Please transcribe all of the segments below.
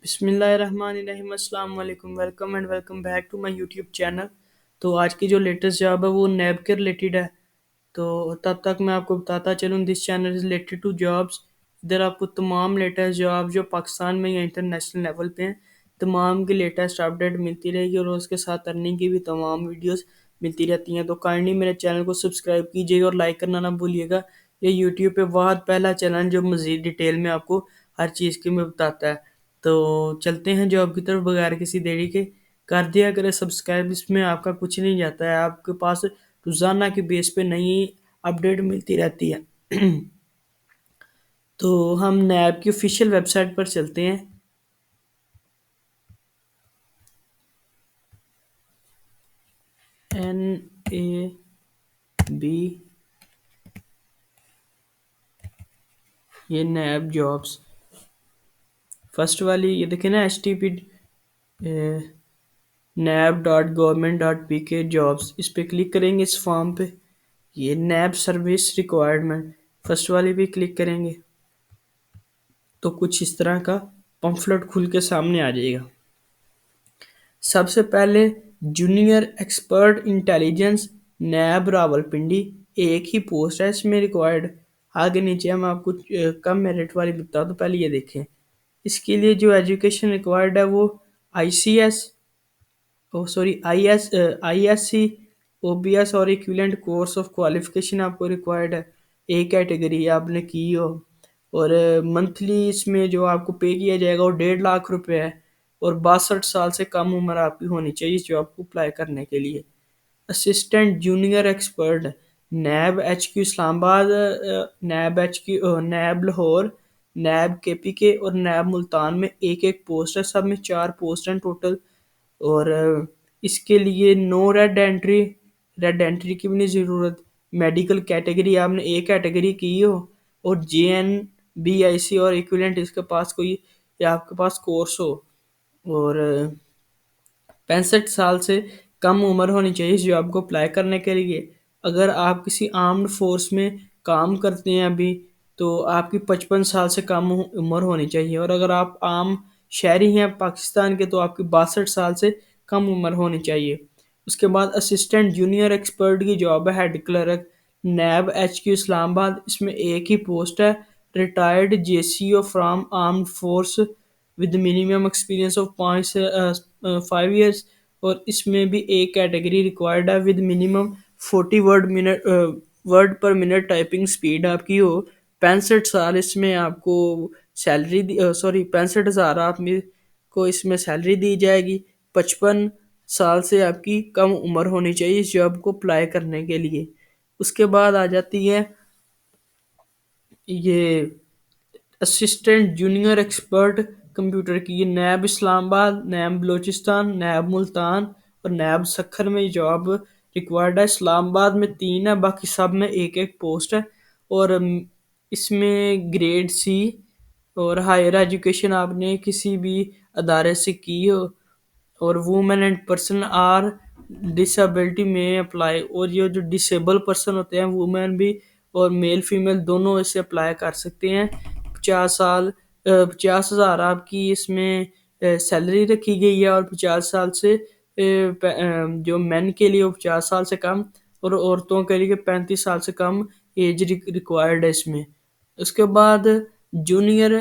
बिस्मिल्लाहिर्रहमानिर्रहीम अस्सलाम वालेकुम welcome and welcome back to my YouTube channel. तो आज की जो लेटेस्ट जॉब है वो नैब के रिलेटेड है। तो तब तक मैं आपको बताता चलूँ, this channel is related to jobs. इधर आपको तमाम लेटेस्ट जॉब जो पाकिस्तान में या इंटरनेशनल लेवल पे हैं, तमाम की लेटेस्ट अपडेट मिलती रहेगी और उसके साथ अर्निंग की भी तमाम वीडियोस मिलती रहती हैं। तो काइंडली मेरे चैनल को सब्सक्राइब कीजिएगा और लाइक करना ना भूलिएगा। ये यूट्यूब पे बहुत पहला चैनल जो मज़ीद डिटेल में आपको हर चीज़ की में बताता है। तो चलते हैं जॉब की तरफ बगैर किसी देरी के। कर दिया करें सब्सक्राइब, इसमें आपका कुछ नहीं जाता है, आपके पास रोज़ाना की बेस पे नई अपडेट मिलती रहती है। तो हम नैब की ऑफिशियल वेबसाइट पर चलते हैं। NAB, ये नैब जॉब्स फर्स्ट वाली ये देखें ना, HTTP nab.government.pk जॉब्स, इस पे क्लिक करेंगे इस फॉर्म पे। ये नैब सर्विस रिक्वायरमेंट फर्स्ट वाली पे क्लिक करेंगे तो कुछ इस तरह का पम्फलेट खुल के सामने आ जाएगा। सबसे पहले जूनियर एक्सपर्ट इंटेलिजेंस नैब रावलपिंडी, एक ही पोस्ट है इसमें रिक्वायर्ड। आगे नीचे हम आपको कम मेरिट वाली बता दो, पहले ये देखें। इसके लिए जो एजुकेशन रिक्वायर्ड है वो ICS, ओ सॉरी ISC, OBS और इक्विवेलेंट कोर्स ऑफ क्वालिफिकेशन आपको रिक्वायर्ड है। एक कैटेगरी आपने की हो और मंथली इसमें जो आपको पे किया जाएगा वो 1.5 लाख रुपए है और 62 साल से कम उम्र आपकी होनी चाहिए इस जॉब को अप्लाई करने के लिए। असिस्टेंट जूनियर एक्सपर्ट नैब HQ इस्लामाबाद, नैब लाहौर, नैब KPK और नैब मुल्तान में एक एक पोस्ट है, सब में 4 पोस्ट हैं टोटल। और इसके लिए नो रेड एंट्री की भी नहीं ज़रूरत। मेडिकल कैटेगरी आपने ए कैटेगरी की हो और JNBIC और इक्विवेलेंट इसके पास कोई या आपके पास कोर्स हो और 65 साल से कम उम्र होनी चाहिए इस जॉब को अप्लाई करने के लिए। अगर आप किसी आर्म्ड फोर्स में काम करते हैं अभी तो आपकी 55 साल से कम उम्र होनी चाहिए और अगर आप आम शहरी हैं पाकिस्तान के तो आपकी 62 साल से कम उम्र होनी चाहिए। उसके बाद असिस्टेंट जूनियर एक्सपर्ट की जॉब है, हेड क्लर्क नैब HQ इस्लामाबाद, इसमें एक ही पोस्ट है। Retired JCO from armed force with minimum experience of 5 years और इसमें भी एक कैटेगरी रिक्वायर्ड है विद मिनिमम 40 वर्ड पर मिनट टाइपिंग स्पीड आपकी हो। 65 साल इसमें आपको सैलरी 65 हज़ार आप में को इसमें सैलरी दी जाएगी। 55 साल से आपकी कम उम्र होनी चाहिए इस जॉब को अप्लाई करने के लिए। उसके बाद आ जाती है ये असिस्टेंट जूनियर एक्सपर्ट कंप्यूटर की। ये नैब इस्लामाबाद, नैब बलोचिस्तान, नैब मुल्तान और नैब सखर में जॉब रिक्वायर्ड है। इस्लामाबाद में 3 है, बाकी सब में एक एक पोस्ट है और इसमें ग्रेड C और हायर एजुकेशन आपने किसी भी अदारे से की हो और women and person are disability में अप्लाई, और ये जो डिसेबल पर्सन होते हैं वुमेन भी और मेल फीमेल दोनों इसे अप्लाई कर सकते हैं। 50 हज़ार आपकी इसमें सैलरी रखी गई है और 50 साल से जो मेन के लिए वो 50 साल से कम और औरतों के लिए 35 साल से कम एज रिक्वायर्ड है इसमें। उसके बाद जूनियर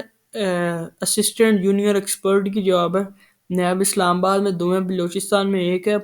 असिस्टेंट जूनियर एक्सपर्ट की जॉब है। नैब इस्लामाबाद में 2 है, बलूचिस्तान में एक है,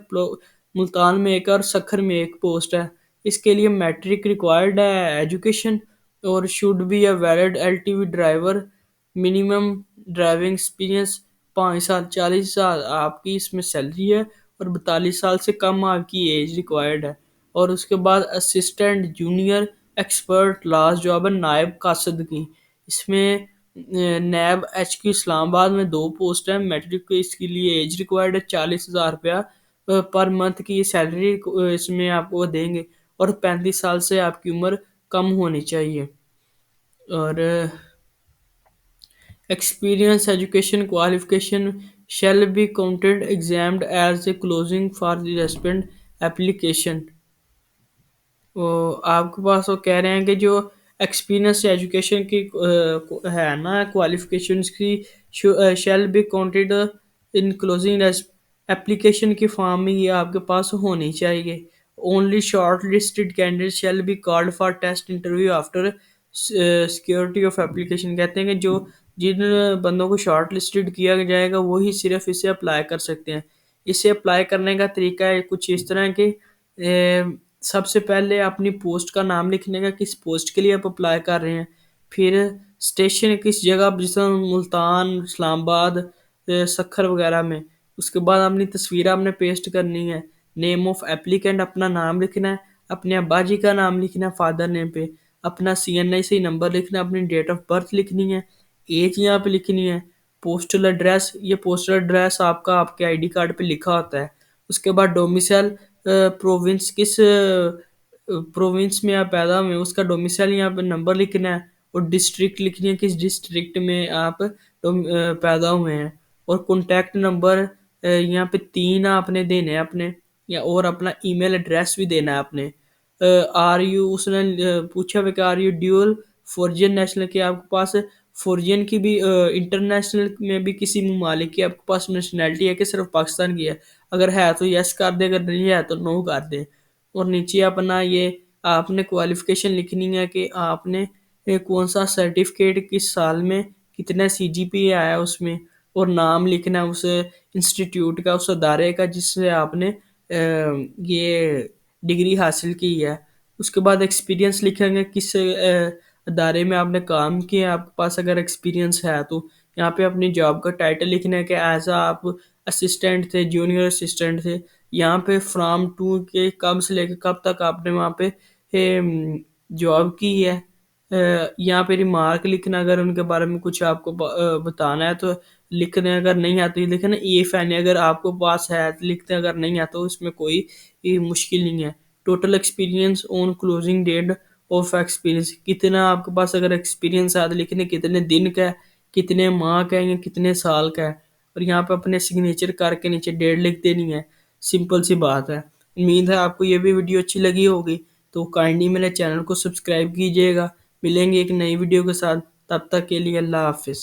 मुल्तान में एक है और सखर में एक पोस्ट है। इसके लिए मैट्रिक रिक्वायर्ड है एजुकेशन और should be a valid LTV driver, minimum driving experience 5 साल। 40 साल आपकी इसमें सैलरी है और 42 साल से कम आपकी एज रिक्वायर्ड है। और उसके बाद assistant junior expert last job है नायब कासद की। इसमें नैब HQ इस्लामाबाद में 2 पोस्ट हैं। मैट्रिक को इसके लिए एज रिक्वायर्ड है, 40,000 रुपया पर मंथ की सैलरी इसमें आपको देंगे और 35 साल से आपकी उम्र कम होनी चाहिए। और experience education qualification shall be counted examined as a closing for the respondent application। वो आपके पास वो कह रहे हैं कि जो एक्सपीरियंस एजुकेशन की है ना क्वालिफिकेशंस की shall be counted in closing application की फॉर्म में ये आपके पास होनी चाहिए। Only short listed candidate shall be called for test interview after security of application. कहते हैं कि जो जिन बंदों को शॉर्ट लिस्टेड किया जाएगा वही सिर्फ इसे अप्लाई कर सकते हैं। इसे अप्लाई करने का तरीका है कुछ इस तरह के, सबसे पहले अपनी पोस्ट का नाम लिखने का, किस पोस्ट के लिए आप अप्लाई कर रहे हैं। फिर स्टेशन किस जगह, जैसे मुल्तान, इस्लामाबाद, सखर वगैरह में। उसके बाद अपनी तस्वीर आपने पेस्ट करनी है। नेम ऑफ एप्लीकेंट अपना नाम लिखना है, अपने अब्बा जी का नाम लिखना है फादर नेम पे, अपना CNIC नंबर लिखना है, अपनी डेट ऑफ बर्थ लिखनी है, एज यहाँ पे लिखनी है, पोस्टल एड्रेस, ये पोस्टल एड्रेस आपका आपके ID कार्ड पे लिखा होता है। उसके बाद डोमिसाइल, प्रोविंस किस प्रोविंस में आप पैदा हुए हैं उसका डोमिसाइल यहाँ पे नंबर लिखना है, और डिस्ट्रिक्ट लिखनी है किस डिस्ट्रिक्ट में आप पैदा हुए हैं। और कॉन्टैक्ट नंबर यहाँ पे 3 आपने देने हैं अपने, या और अपना ईमेल एड्रेस भी देना है आपने। आर यू, उसने पूछा हुआ कि are you dual foreign national, के आपके पास फॉरेन की भी, इंटरनेशनल में भी किसी ममालिक की आपके पास नेशनैलिटी है कि सिर्फ पाकिस्तान की है। अगर है तो यस कर दे, अगर नहीं है तो नो कर दे। और नीचे अपना ये आपने क्वालिफिकेशन लिखनी है कि आपने कौन सा सर्टिफिकेट किस साल में, कितना CGPA आया उसमें, और नाम लिखना है उस इंस्टीट्यूट का, उस अदारे का जिससे आपने ये डिग्री हासिल की है। उसके बाद एक्सपीरियंस लिखेंगे किस अदारे में आपने काम किया, आपके पास अगर एक्सपीरियंस है तो। यहाँ पे अपनी जॉब का टाइटल लिखना है कि एज आप असिस्टेंट थे, जूनियर असिस्टेंट थे। यहाँ पे फ्रॉम टू के कब से लेकर कब तक आपने वहाँ पे जॉब की है। यहाँ पे रिमार्क लिखना, अगर उनके बारे में कुछ आपको बताना है तो लिख दें, अगर नहीं है तो ये लिखना ये फैन है, अगर आपको पास है तो लिखते हैं, अगर नहीं है तो इसमें कोई मुश्किल नहीं है। Total experience on closing date of experience, कितना आपके पास अगर एक्सपीरियंस है तो लिखने कितने दिन का है, कितने माह का है, या कितने साल का है। और यहाँ पे अपने सिग्नेचर करके नीचे डेट लिख देनी है। सिंपल सी बात है। उम्मीद है आपको ये भी वीडियो अच्छी लगी होगी, तो काइंडली मेरे चैनल को सब्सक्राइब कीजिएगा। मिलेंगे एक नई वीडियो के साथ, तब तक के लिए अल्लाह हाफिज़।